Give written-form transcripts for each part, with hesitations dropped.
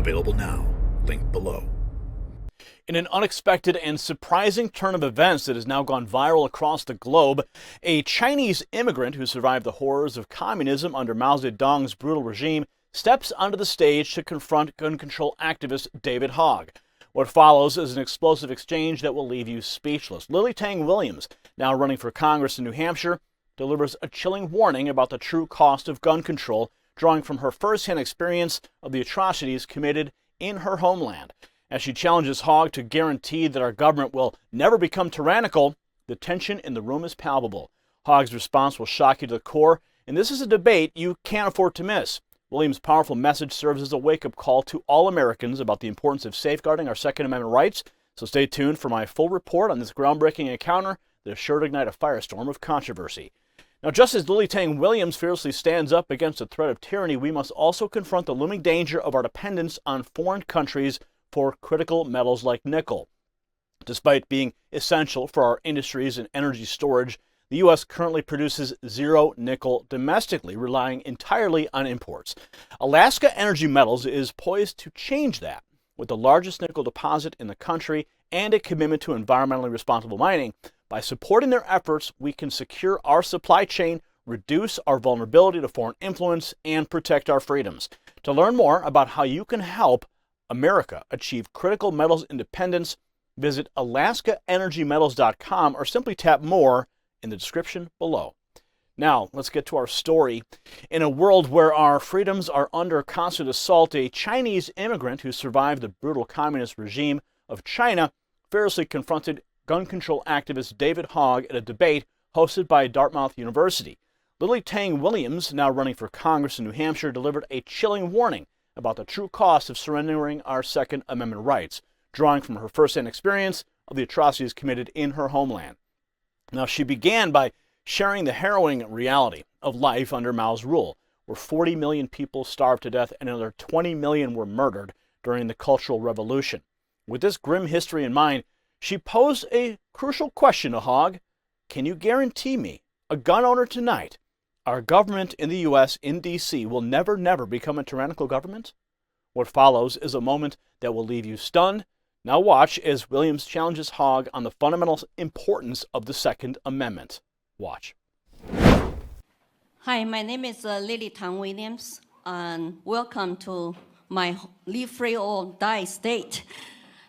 Available now. Link below. In an unexpected and surprising turn of events that has now gone viral across the globe, a Chinese immigrant who survived the horrors of communism under Mao Zedong's brutal regime steps onto the stage to confront gun control activist David Hogg. What follows is an explosive exchange that will leave you speechless. Lily Tang Williams, now running for Congress in New Hampshire, delivers a chilling warning about the true cost of gun control, drawing from her first-hand experience of the atrocities committed in her homeland. As she challenges Hogg to guarantee that our government will never become tyrannical, the tension in the room is palpable. Hogg's response will shock you to the core, and this is a debate you can't afford to miss. Williams' powerful message serves as a wake-up call to all Americans about the importance of safeguarding our Second Amendment rights, so stay tuned for my full report on this groundbreaking encounter that is sure to ignite a firestorm of controversy. Now, just as Lily Tang Williams fiercely stands up against the threat of tyranny, we must also confront the looming danger of our dependence on foreign countries for critical metals like nickel. Despite being essential for our industries and energy storage, the U.S. currently produces zero nickel domestically, relying entirely on imports. Alaska Energy Metals is poised to change that. With the largest nickel deposit in the country and a commitment to environmentally responsible mining, by supporting their efforts, we can secure our supply chain, reduce our vulnerability to foreign influence, and protect our freedoms. To learn more about how you can help America achieve critical metals independence, visit alaskaenergymetals.com or simply tap more in the description below. Now, let's get to our story. In a world where our freedoms are under constant assault, a Chinese immigrant who survived the brutal communist regime of China fearlessly confronted gun control activist David Hogg at a debate hosted by Dartmouth University. Lily Tang Williams, now running for Congress in New Hampshire, delivered a chilling warning about the true cost of surrendering our Second Amendment rights, drawing from her first-hand experience of the atrocities committed in her homeland. Now, she began by sharing the harrowing reality of life under Mao's rule, where 40 million people starved to death and another 20 million were murdered during the Cultural Revolution. With this grim history in mind, she posed a crucial question to Hogg. Can you guarantee me, a gun owner tonight, our government in the U.S. in D.C. will never become a tyrannical government? What follows is a moment that will leave you stunned. Now watch as Williams challenges Hogg on the fundamental importance of the Second Amendment. Watch. Hi, my name is Lily Tang Williams, and welcome to my live free or die state.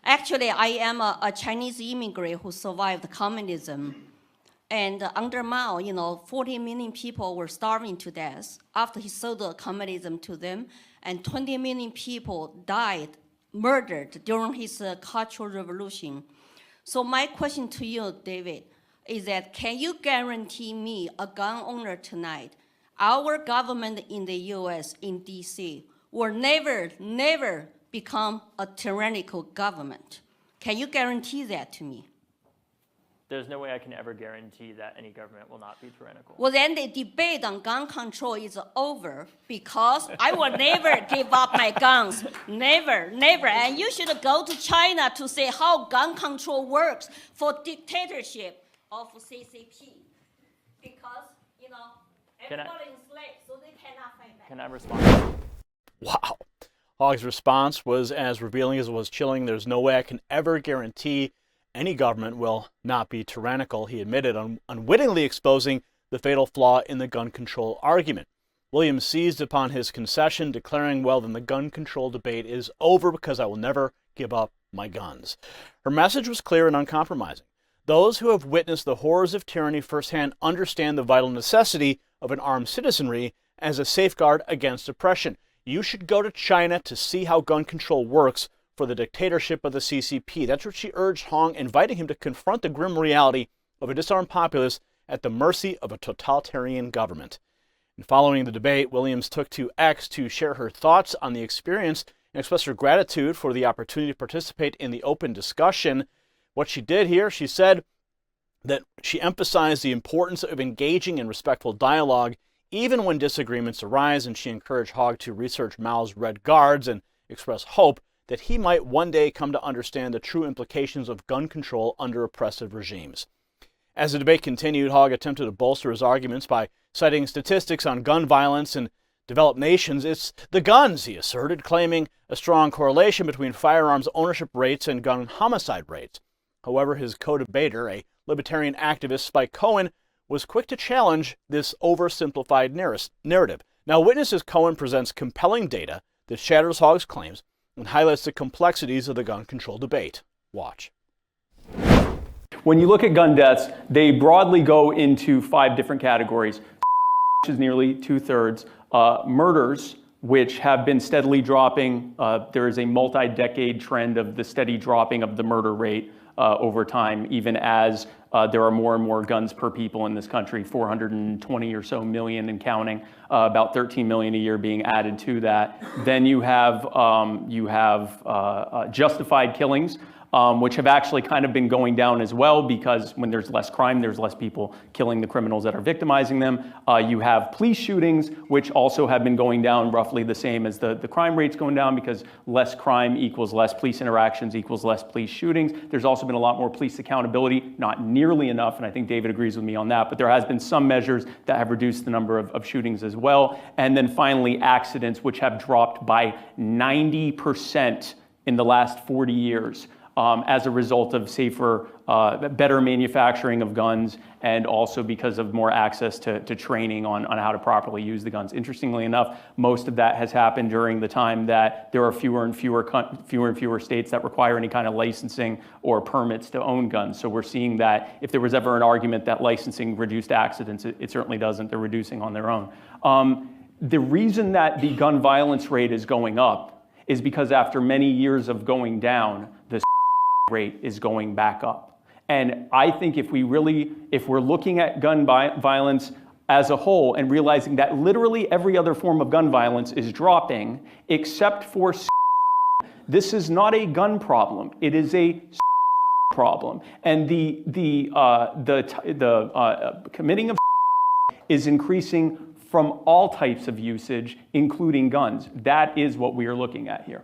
Actually, I am a Chinese immigrant who survived communism. And under Mao, 40 million people were starving to death after he sold communism to them, and 20 million people died, murdered during his Cultural Revolution. So my question to you, David, is that can you guarantee me, a gun owner tonight, our government in the US, in DC, will never become a tyrannical government? Can you guarantee that to me? There's no way I can ever guarantee that any government will not be tyrannical. Well, then the debate on gun control is over, because I will never give up my guns. Never. And you should go to China to see how gun control works for dictatorship of CCP. Because, everybody is enslaved, so they cannot fight back. Can I respond? Wow. Hogg's response was as revealing as it was chilling. There's no way I can ever guarantee any government will not be tyrannical, he admitted, unwittingly exposing the fatal flaw in the gun control argument. Williams seized upon his concession, declaring, well, then the gun control debate is over because I will never give up my guns. Her message was clear and uncompromising. Those who have witnessed the horrors of tyranny firsthand understand the vital necessity of an armed citizenry as a safeguard against oppression. You should go to China to see how gun control works for the dictatorship of the CCP. That's what she urged Hogg, inviting him to confront the grim reality of a disarmed populace at the mercy of a totalitarian government. And following the debate, Williams took to X to share her thoughts on the experience and express her gratitude for the opportunity to participate in the open discussion. What she did here, she said that she emphasized the importance of engaging in respectful dialogue even when disagreements arise, and she encouraged Hogg to research Mao's Red Guards and express hope that he might one day come to understand the true implications of gun control under oppressive regimes. As the debate continued, Hogg attempted to bolster his arguments by citing statistics on gun violence and developed nations, it's the guns, he asserted, claiming a strong correlation between firearms ownership rates and gun homicide rates. However, his co-debater, a libertarian activist, Spike Cohen, was quick to challenge this oversimplified narrative. Now, witness as Cohen presents compelling data that shatters Hogg's claims and highlights the complexities of the gun control debate. Watch. When you look at gun deaths, they broadly go into 5 different categories, which is nearly 2/3. Murders, which have been steadily dropping. There is a multi-decade trend of the steady dropping of the murder rate over time, even as there are more and more guns per people in this country, 420 or so million and counting, about 13 million a year being added to that. Then you have justified killings, which have actually kind of been going down as well, because when there's less crime, there's less people killing the criminals that are victimizing them. You have police shootings, which also have been going down roughly the same as the crime rates going down, because less crime equals less police interactions equals less police shootings. There's also been a lot more police accountability, not nearly enough, and I think David agrees with me on that, but there has been some measures that have reduced the number of shootings as well. And then finally, accidents, which have dropped by 90% in the last 40 years. As a result of safer, better manufacturing of guns, and also because of more access to training on how to properly use the guns. Interestingly enough, most of that has happened during the time that there are fewer and fewer states that require any kind of licensing or permits to own guns. So we're seeing that if there was ever an argument that licensing reduced accidents, it certainly doesn't. They're reducing on their own. The reason that the gun violence rate is going up is because after many years of going down, the rate is going back up. And I think if we're looking at gun violence as a whole and realizing that literally every other form of gun violence is dropping, except for this is not a gun problem, it is a problem. And the committing of is increasing from all types of usage, including guns. That is what we are looking at here.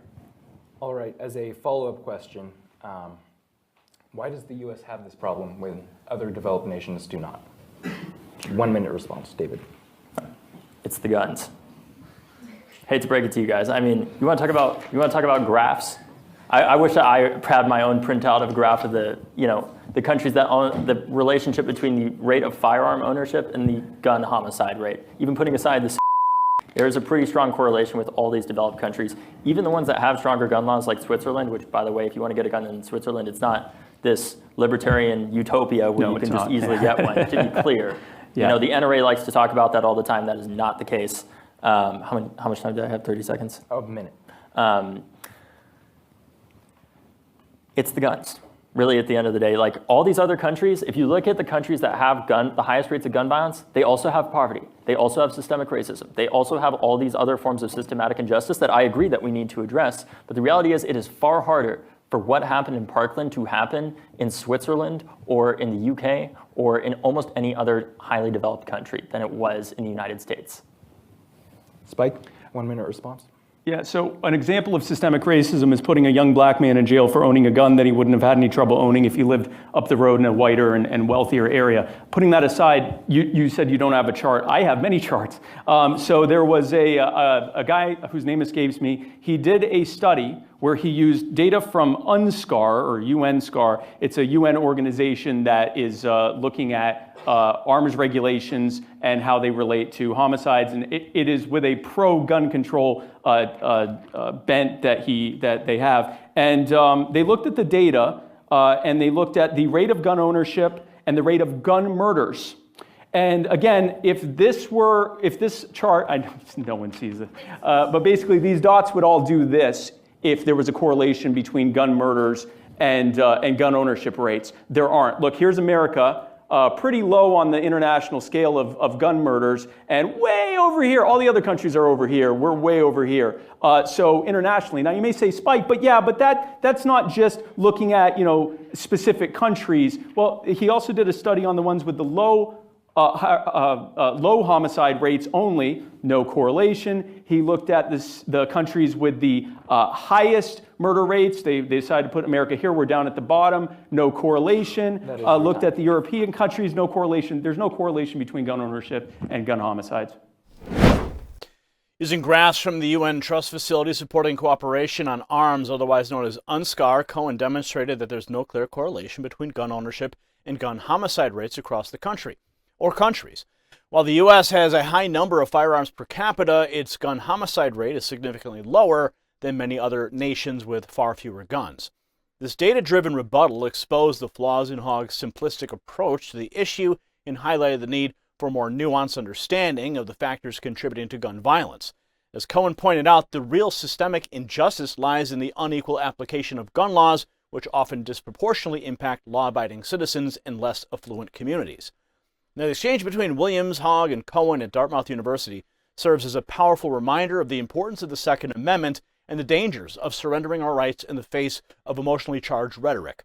All right, as a follow-up question, why does the U.S. have this problem when other developed nations do not? 1 minute response, David. It's the guns. Hate to break it to you guys. I mean, you want to talk about graphs? I wish that I had my own printout of a graph of the countries that own the relationship between the rate of firearm ownership and the gun homicide rate. Even putting aside this, there is a pretty strong correlation with all these developed countries, even the ones that have stronger gun laws like Switzerland, which, by the way, if you want to get a gun in Switzerland, it's not this libertarian utopia where you can just easily get one, to be clear. Yeah. The NRA likes to talk about that all the time. That is not the case. How much time do I have? 30 seconds? A minute. It's the guns. Really, at the end of the day, like all these other countries, if you look at the countries that have the highest rates of gun violence, they also have poverty. They also have systemic racism. They also have all these other forms of systematic injustice that I agree that we need to address. But the reality is it is far harder for what happened in Parkland to happen in Switzerland or in the UK or in almost any other highly developed country than it was in the United States. Spike, 1 minute response. Yeah, so an example of systemic racism is putting a young black man in jail for owning a gun that he wouldn't have had any trouble owning if he lived up the road in a whiter and wealthier area. Putting that aside, you said you don't have a chart. I have many charts. So there was a guy whose name escapes me. He did a study where he used data from UNSCAR, or UNSCAR. It's a UN organization that is looking at arms regulations and how they relate to homicides, and it is with a pro-gun control bent that they have. And they looked at the data, and they looked at the rate of gun ownership and the rate of gun murders. And again, if this chart, no one sees it, but basically these dots would all do this if there was a correlation between gun murders and gun ownership rates. There aren't. Look, here's America. Pretty low on the international scale of gun murders, and way over here, all the other countries are over here, we're way over here. So internationally, now you may say, Spike, but that's not just looking at specific countries. Well, he also did a study on the ones with the low homicide rates only, no correlation. He looked at the countries with the highest murder rates. They decided to put America here. We're down at the bottom, no correlation. Looked at the European countries, no correlation. There's no correlation between gun ownership and gun homicides. Using graphs from the UN Trust Facility supporting cooperation on arms, otherwise known as UNSCAR, Cohen demonstrated that there's no clear correlation between gun ownership and gun homicide rates across the country, or countries. While the U.S. has a high number of firearms per capita, its gun homicide rate is significantly lower than many other nations with far fewer guns. This data-driven rebuttal exposed the flaws in Hogg's simplistic approach to the issue and highlighted the need for a more nuanced understanding of the factors contributing to gun violence. As Cohen pointed out, the real systemic injustice lies in the unequal application of gun laws, which often disproportionately impact law-abiding citizens in less affluent communities. Now, the exchange between Williams, Hogg, and Cohen at Dartmouth University serves as a powerful reminder of the importance of the Second Amendment and the dangers of surrendering our rights in the face of emotionally charged rhetoric.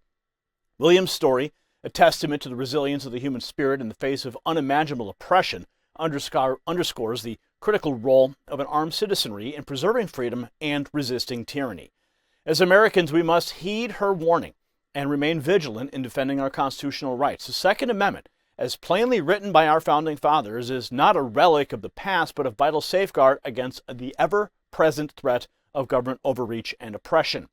Williams' story, a testament to the resilience of the human spirit in the face of unimaginable oppression, underscores the critical role of an armed citizenry in preserving freedom and resisting tyranny. As Americans, we must heed her warning and remain vigilant in defending our constitutional rights. The Second Amendment, as plainly written by our founding fathers, is not a relic of the past, but a vital safeguard against the ever-present threat of government overreach and oppression.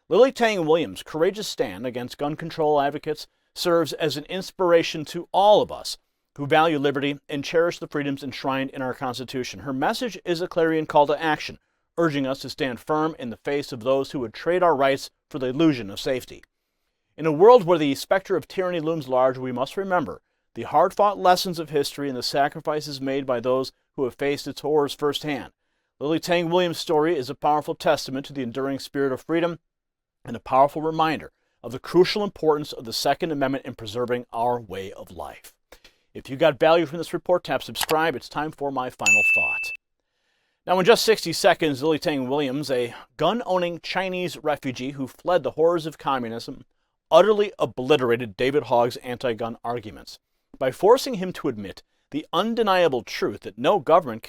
Lily Tang Williams' courageous stand against gun control advocates serves as an inspiration to all of us who value liberty and cherish the freedoms enshrined in our Constitution. Her message is a clarion call to action, urging us to stand firm in the face of those who would trade our rights for the illusion of safety. In a world where the specter of tyranny looms large, we must remember the hard-fought lessons of history and the sacrifices made by those who have faced its horrors firsthand. Lily Tang Williams' story is a powerful testament to the enduring spirit of freedom and a powerful reminder of the crucial importance of the Second Amendment in preserving our way of life. If you got value from this report, tap subscribe. It's time for my final thought. Now, in just 60 seconds, Lily Tang Williams, a gun-owning Chinese refugee who fled the horrors of communism, utterly obliterated David Hogg's anti-gun arguments. By forcing him to admit the undeniable truth that no government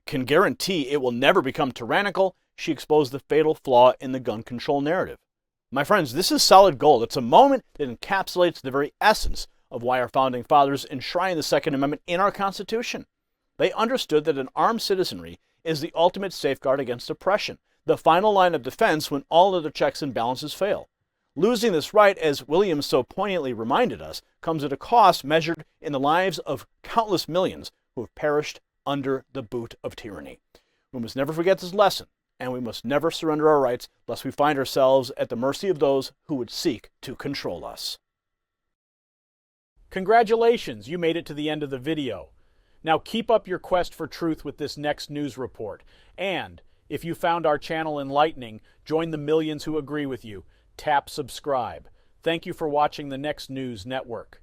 can guarantee it will never become tyrannical, she exposed the fatal flaw in the gun control narrative. My friends, this is solid gold. It's a moment that encapsulates the very essence of why our founding fathers enshrined the Second Amendment in our Constitution. They understood that an armed citizenry is the ultimate safeguard against oppression, the final line of defense when all other checks and balances fail. Losing this right, as Williams so poignantly reminded us, comes at a cost measured in the lives of countless millions who have perished under the boot of tyranny. We must never forget this lesson, and we must never surrender our rights lest we find ourselves at the mercy of those who would seek to control us. Congratulations, you made it to the end of the video. Now keep up your quest for truth with this next news report. And if you found our channel enlightening, join the millions who agree with you. Tap subscribe. Thank you for watching the Next News Network.